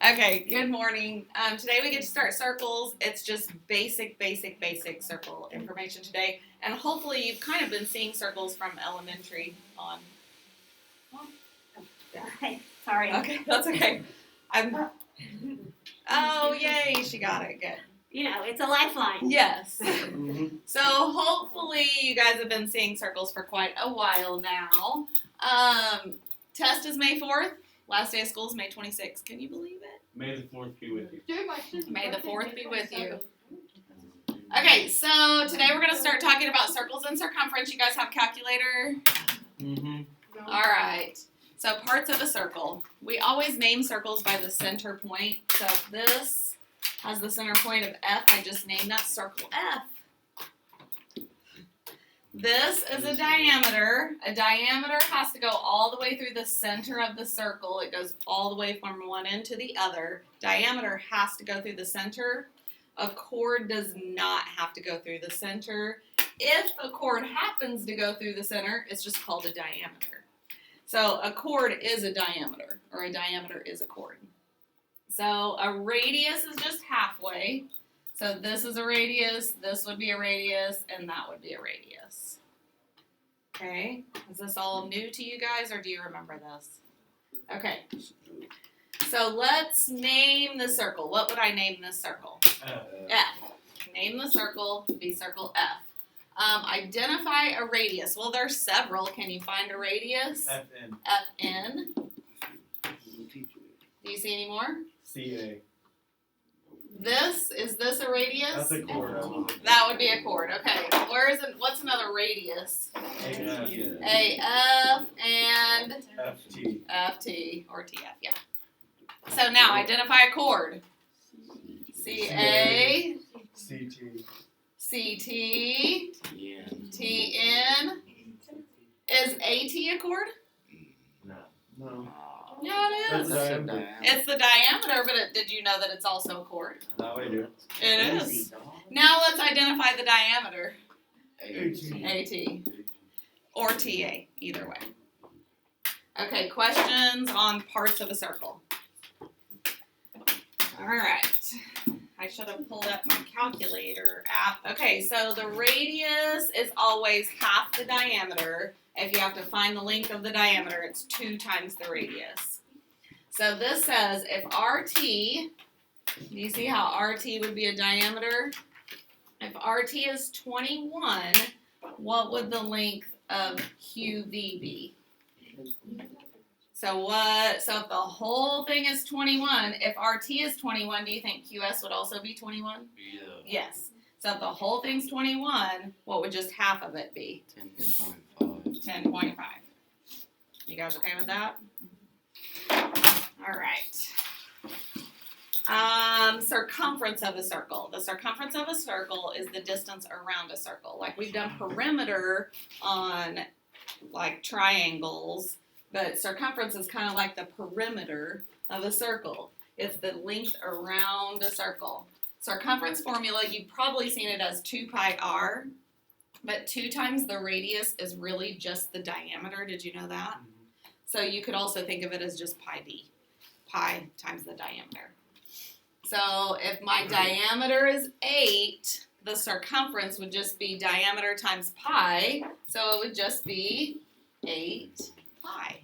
Okay, good morning. Today we get to start circles. It's just basic circle information today. And hopefully you've kind of been seeing circles from elementary on. Sorry. Okay, that's okay. Oh, yay, she got it. Good. You know, it's a lifeline. Yes. So hopefully you guys have been seeing circles for quite a while now. Test is May 4th. Last day of school is May 26th. Can you believe it? May the 4th be with you. May the 4th be with you. Okay, so today we're going to start talking about circles and circumference. You guys have a calculator? All right. So parts of a circle. We always name circles by the center point. So if this has the center point of F, I just name that circle F. This is a diameter. A diameter has to go all the way through the center of the circle. It goes all the way from one end to the other. Diameter has to go through the center. A chord does not have to go through the center. If a chord happens to go through the center, it's just called a diameter. So a chord is a diameter, or a diameter is a chord. So a radius is just halfway. So this is a radius, this would be a radius, and that would be a radius. Okay, is this all new to you guys, or do you remember this? Okay, so let's name the circle. What would I name this circle? F. Name the circle, be circle F. Identify a radius. Well, there's several. Can you find a radius? FN. FN. Do you see any more? CA. Is this a radius? That's a chord. That would be a chord. Okay. What's another radius? AF. AF and FT. FT or TF, yeah. So now identify a chord. CA, CT. CT, TN. Is AT a chord? No. Yeah, it is. It's the diameter, but did you know that it's also a chord? No, I do. It is. Now let's identify the diameter. AT. Or TA, either way. Okay, questions on parts of a circle. All right. I should have pulled up my calculator app. Okay, so the radius is always half the diameter. If you have to find the length of the diameter, it's 2 times the radius. So this says if RT, do you see how RT would be a diameter? If RT is 21, what would the length of QV be? So if the whole thing is 21, if RT is 21, do you think QS would also be 21? Yeah. Yes. So if the whole thing's 21, what would just half of it be? 10.5. 10.5. You guys okay with that? All right. Circumference of a circle. The circumference of a circle is the distance around a circle. Like we've done perimeter on like triangles, but circumference is kind of like the perimeter of a circle. It's the length around a circle. Circumference formula, you've probably seen it as 2 pi r, but 2 times the radius is really just the diameter. Did you know that? So you could also think of it as just pi d. Pi times the diameter. So if my diameter is 8, the circumference would just be diameter times pi, so it would just be 8 pi.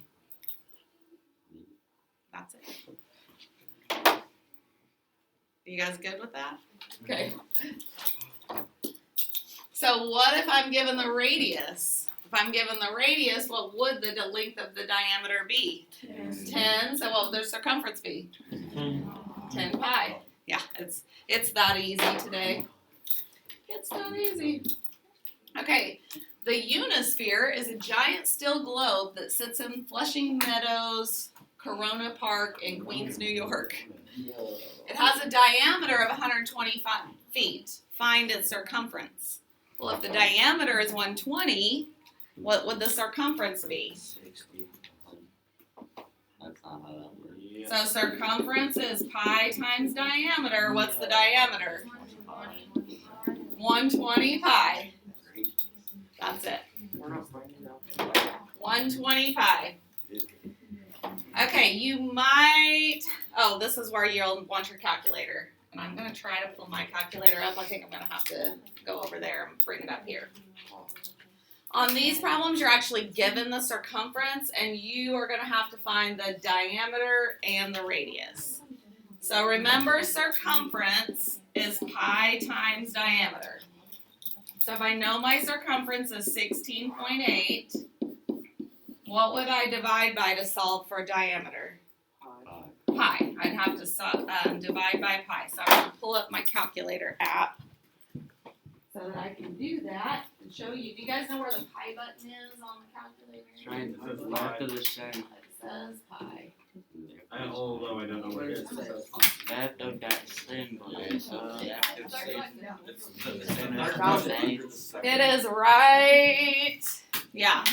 That's it. You guys good with that? Okay. So what if I'm given the radius? If I'm given the radius, what would the length of the diameter be? 10. So what would the circumference be? 10 pi. Yeah, it's that easy today. It's that easy. Okay, the Unisphere is a giant steel globe that sits in Flushing Meadows, Corona Park in Queens, New York. It has a diameter of 125 feet. Find its circumference. Well, if the diameter is 120, what would the circumference be? 60. That's not how that works. So circumference is pi times diameter. What's the diameter? 120 pi. That's it. 120 pi. Okay, you might Oh, this is where you'll want your calculator. And I'm going to try to pull my calculator up. I think I'm going to have to go over there and bring it up here. On these problems, you're actually given the circumference, and you are going to have to find the diameter and the radius. So remember, circumference is pi times diameter. So if I know my circumference is 16.8, what would I divide by to solve for diameter? Pi. I'd have to divide by pi. So I'm going to pull up my calculator app so that I can do that and show you. Do you guys know where the pi button is on the calculator? Trying to the left of the same. It says pi. Although I don't know what it is. Left of that symbol. So left of It is right. Yeah.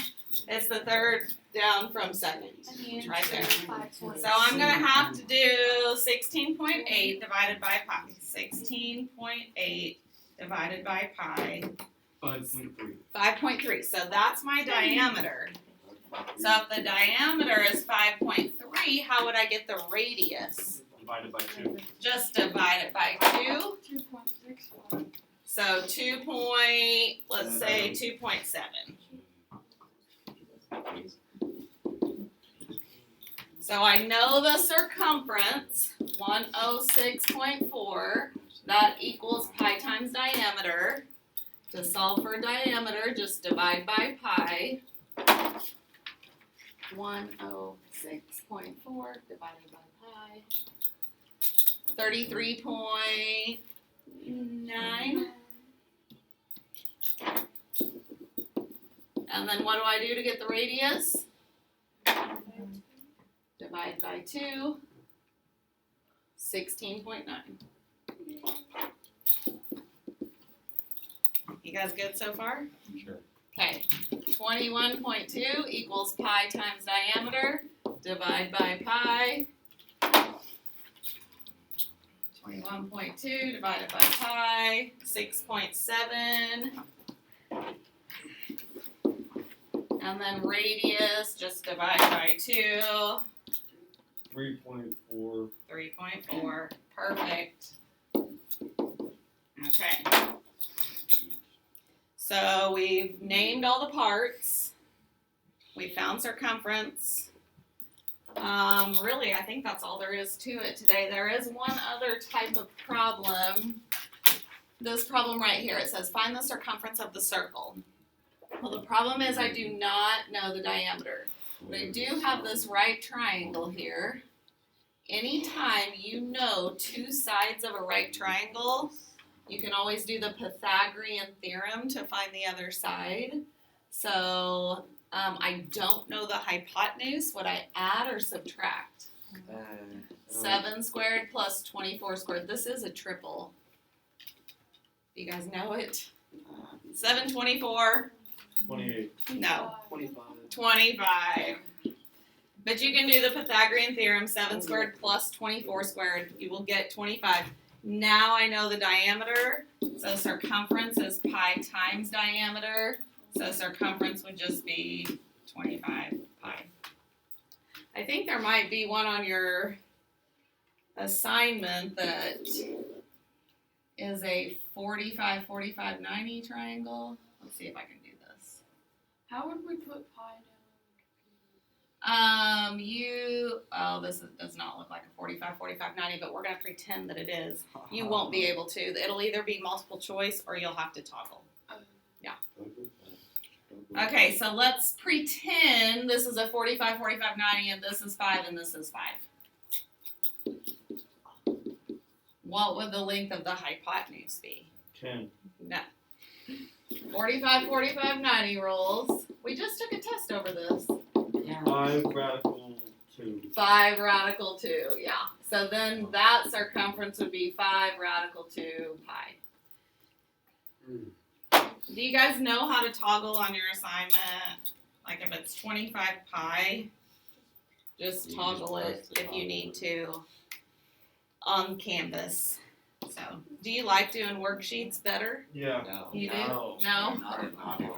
It's the third down from second. Right there. So I'm going to have to do 16.8 divided by pi. 16.8 divided by pi. 5.3. 5.3. So that's my diameter. So if the diameter is 5.3, how would I get the radius? Divided by 2. Just divide it by 2. 2.64. So let's say 2.7. So I know the circumference, 106.4, that equals pi times diameter. To solve for diameter, just divide by pi. 106.4 divided by pi. 33.9. And then what do I do to get the radius? Divide by 2. 16.9. You guys good so far? Sure. Okay. 21.2 equals pi times diameter. Divide by pi. 21.2 divided by pi. 6.7. And then radius, just divide by 2. 3.4. 3.4. Perfect. Okay. So we've named all the parts. We found circumference. Really, I think that's all there is to it today. There is one other type of problem. This problem right here, it says find the circumference of the circle. Well, the problem is I do not know the diameter. But I do have this right triangle here. Anytime you know two sides of a right triangle, you can always do the Pythagorean theorem to find the other side. So I don't know the hypotenuse. Would I add or subtract? 7 squared plus 24 squared. This is a triple. Do you guys know it? 7, 24. 28. No. 25. 25. But you can do the Pythagorean theorem, 7 squared plus 24 squared. You will get 25. Now I know the diameter. So circumference is pi times diameter. So circumference would just be 25 pi. I think there might be one on your assignment that is a 45, 45, 90 triangle. Let's see if I can do this. How would we put pi down? Does not look like a 45, 45, 90, but we're going to pretend that it is. You won't be able to. It'll either be multiple choice or you'll have to toggle. Okay, so let's pretend this is a 45, 45, 90, and this is 5, and this is 5. What would the length of the hypotenuse be? 10. No. 45, 45, 90 rules. We just took a test over this. 5 radical 2. 5 radical 2, yeah. So then that circumference would be 5 radical 2 pi. Do you guys know how to toggle on your assignment? Like if it's 25 pi, just toggle it if you need to on Canvas. So, do you like doing worksheets better? Yeah. You do? No. No? Not on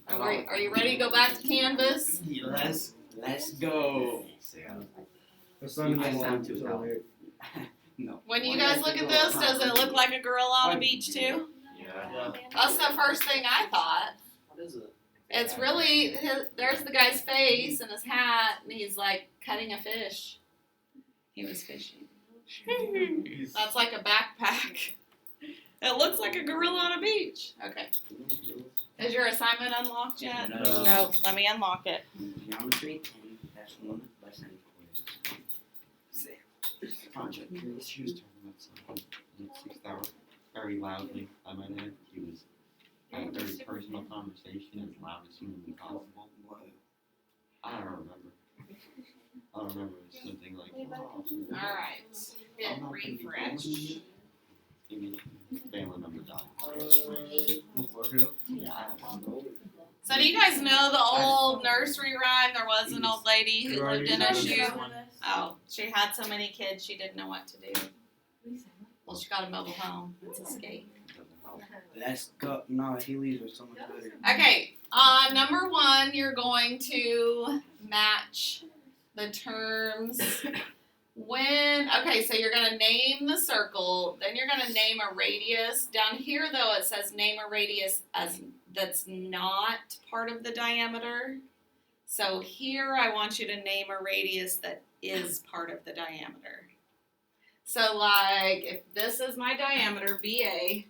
Are you ready to go back to Canvas? Let's go. The sun is I on sound so too tall. weird. No. When you guys look at this, does it look like a gorilla on a beach too? Yeah. That's the first thing I thought. What is it? It's really, there's the guy's face and his hat, and he's like cutting a fish. He was fishing. That's like a backpack. It looks like a gorilla on a beach. Okay. Is your assignment unlocked yet? No. No. Let me unlock it. Geometry 10-1 lesson quiz. Project curious. She was talking about something in 6 hours very loudly. I might add. He was had a very personal conversation as loud as humanly possible. I don't remember. I don't remember. It was something like, Alright. Hit refresh. maybe family member died. Yeah, I don't know. So do you guys know the old nursery rhyme? There was an old lady who lived in a shoe. Oh, she had so many kids she didn't know what to do. Well, she got a mobile home. It's escape. Let's go. No, Heelys are so much better. Okay, number 1, you're going to match the terms. Okay, so you're going to name the circle, then you're going to name a radius. Down here, though, it says name a radius as that's not part of the diameter. So here, I want you to name a radius that is part of the diameter. So, like, if this is my diameter, BA,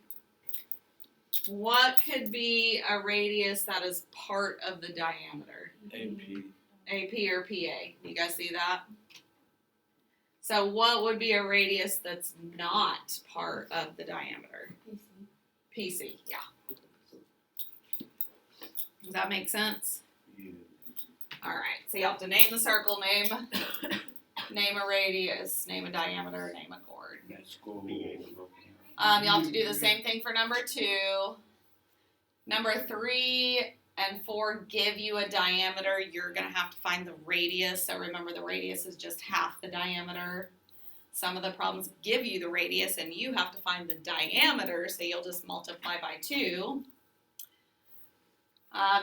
what could be a radius that is part of the diameter? AP. AP or PA? You guys see that? So what would be a radius that's not part of the diameter? PC, yeah. Does that make sense? Yeah. Alright, so you have to name the circle, name a radius, name a diameter, name a chord. Let's go. You'll have to do the same thing for number 2. Number 3 and 4 give you a diameter. You're going to have to find the radius. So remember, the radius is just half the diameter. Some of the problems give you the radius, and you have to find the diameter. So you'll just multiply by 2.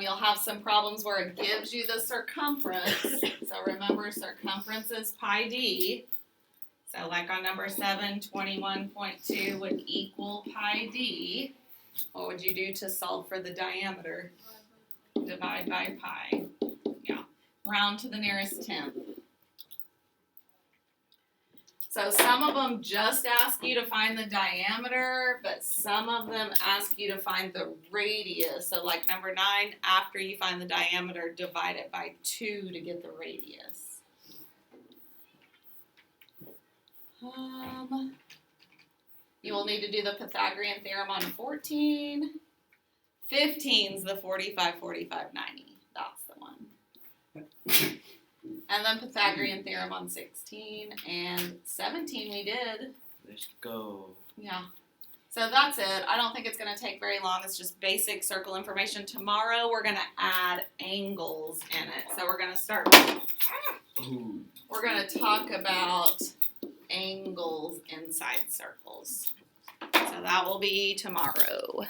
You'll have some problems where it gives you the circumference. So remember, circumference is pi d. So like on number 7, 21.2 would equal pi d. What would you do to solve for the diameter? Divide by pi. Yeah. Round to the nearest tenth. So some of them just ask you to find the diameter, but some of them ask you to find the radius. So like number 9, after you find the diameter, divide it by 2 to get the radius. You will need to do the Pythagorean theorem on 14. 15's the 45, 45, 90. That's the one. And then Pythagorean theorem on 16. And 17 we did. Let's go. Yeah. So that's it. I don't think it's going to take very long. It's just basic circle information. Tomorrow we're going to add angles in it. So we're going to start. We're going to talk about angles inside circles. So that will be tomorrow.